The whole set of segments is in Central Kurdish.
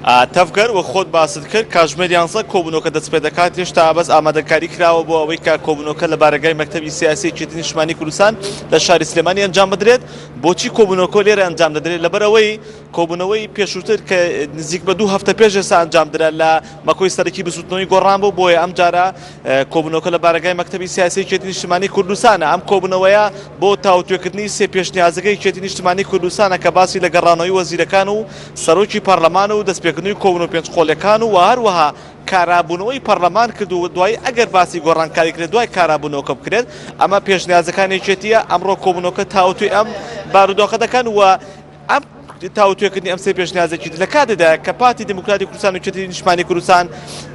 تەفگەر و خۆت باست کرد کاتژمێر 11 کۆبوونەوەکە دەست پێ دەکات هێشتا بەس ئامادەکاری کراوە بۆ ئەوەی کە کۆبوونەوەکە لە بارگای مەکتەبی سیاسی یەکێتی نیشتیمانی کوردستان لە شاری سلێمانی ئەنجام بدرێت. بۆچی کۆبوونەوەکە لێرە ئەنجام دەدرێت؟ لەبەرەوەی کۆبوونەوەی پێشووتر کە نزیک بە 2 هەفتە پێش ئێستا ئەنجام درا لە مەکۆی سەرەکی بسووتنەوەی گۆڕان بوو، بۆیە ئەم جارە کۆبوونەوەکە لە بارگای مەکتەبی سیاسی یەکێتی نیشتیمانی کوردستانە. ئەم کۆبوونەوەیە بۆ تاوتوێکردنی سێ پێشنیازەکەی یەکێتی نیشتیمانی کوردستانە کە باسی لە گەڕانەوەی وەزیرەکان و سەرۆکی پەرلەمان و دەستپێکردنی کۆبوونەوە پێنجقۆڵیەکان و هەروەها کارابوونەوەی پەرلەمان کرد و دوای ئەگەر باسی گۆڕانکاری کرێت دوای کارابوونەوەکە بکرێت. ئەمە پێشنیازەکانی یەکێتیە. ئەمڕۆ کۆبوونەوەکە تاوتوێ ئەم بارودۆخە دەکەن و ئەم تاوتوێکردنی ئەم سێ پێشنیازێکی لە کاتێدا کە پارتی دموکراتی کوردستان و یەکێتی نیشتیمانی کوردستان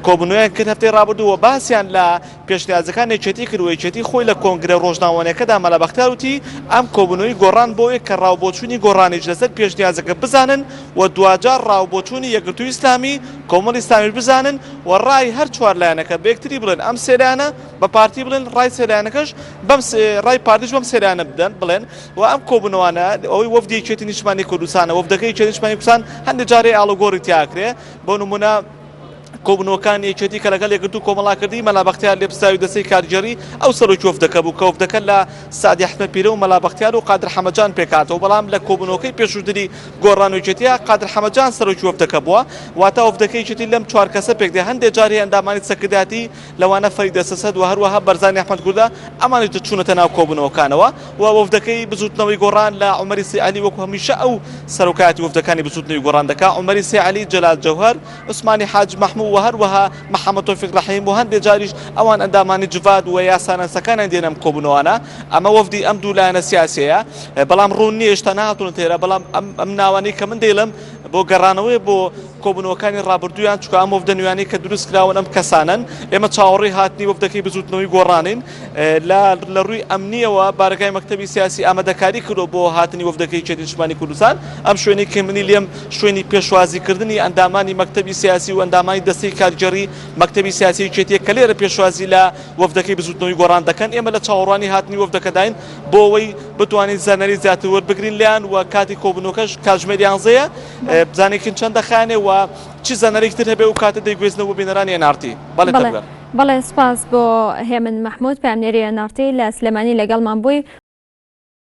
کۆبوونەوەیان کرد هەفتەی ڕابردووە باسییان لە پێشنیازەکان یەکێتی کرد و یەکێتی خۆی لە کۆنگرە ڕۆژنامەوانیەکەدا مەلا بەختیار وتی ئەم کۆبوونەوەی گۆڕان بۆیە کە ڕاوبۆچوونی گۆڕانیش لەسەر پێشنیازەکە بزانن و دوجار ڕاوبۆچوونی یەکگرتووی ئیسلامی کۆمەڵی ئیسلامیش بزانن و ڕای هەر چوار لایەنەکە بە یەکتری بڵێن ئەم سێلایەنە بە پارتی بڵێن ڕای سێلایەنەکەش بەم ڕای پارتیش بەم سێلایەنە بدەن بڵێن و ئەم کۆبوونەوانە ئەوەی وەفدی یەکێتی نیشتیمانی کوردستانە وەفدەکەی یەکێتی نیشتیمانی کوردستان هەندێک جارێ ئاڵوگۆڕی تیاکرێ. بۆ نمونە کۆبوونەوەکان یەکێتی کە لەگەڵ یەکگرتوو کۆمەڵاکردی مەلا بەختیار لێپستاوی دەستەی کارگەری ئەو سەرۆکی وەفدەکە بوو کە وەفدەکە لە سادی ئەحمەد پیرە و مەلا بەختیار و قادر حەمەدجان پێکاتەوە، بەڵام لە کۆبوونەوەکەی پێشووتری گۆڕان و یەکێتیە قادر حەمەدجان سەرۆکی وەفدەکە بووە. واتە وەفدەکەی یەکێتی لەم چوار کەسە پێکدێ. هەندێک جاری ئەندامانی سەکرداتی لەوانە فەریدە سەسەد و هەروەها بەرزانی ئەحمەد گوردە ئەمانش دەچوونەتە ناو کۆبوونەوەکانەوە و وەفدەکەی بزوتنەوەی گۆڕان لە عومەری سێعەلی وەکو هەمیشە ئەو سەرۆکایەتی وەفدەکانی بزوتنەوەی گۆڕان دەکا عومەری سێعەلی، جەلال جەوهەر، عوسمانی حاج مەحموود و هەروەها محەممەد تۆفیق ڕەحیم و هەندێک جاریش ئەوان ئەندامانی جواد و یاسانەسەکانیان دێنە کۆبوونەوەوانە. ئەمە وەفدی ئەم دوو لایەنە سیاسیەیە، بەڵام ڕوون نییە هێشتا نهاتوونە تێرە، بەڵام ئەم ناوانەی کە من دەیڵم بۆ گەڕانەوەی بۆ کۆبوونەوەکانی ڕابردوویان چکە ئەم وەفدە نوێیانەی کە دروست کراون ئەم کەسانن. ئێمە چاوەڕێی هاتنی وەفدەکەی بزوتنەوەی گۆڕانین لە ڕووی ئەمنیەوە بارگای مەکتەبی سیاسی ئامادەکاری کردو بۆ هاتنی وەفدەکەی یەکێتی نیشتیمانی کوردستان. ئەم شوێنەی کە منی لێم شوێنی پێشوازیکردنی ئەندامانی مەکتەبی سیاسی و ئەندامانی دەستەی کارگەری مەکتەبی سیاسی یەکێتیە کە لێرە پێشوازی لە وەفدەکەی بزوتنەوەی گۆڕان دەکەن. ئێمە لە چاوەڕوانی هاتنی وەفدەکەداین بۆ ئەوەی بتوانین زانەری زیاتر وەربگرین لیان و کاتی کۆبوونەوەکەش کاتژمێر 11ەیە بزانێکین چەندە خانێ و چی زانەرێکتر هەبێ و کاتە دەیگوێزنەوە بینەرانی ئێنارتی. بەڵێ سپاس بۆ هێمن مەحموود پامنێری ئێنارتی لە سلێمانی لەگەڵمان بووی.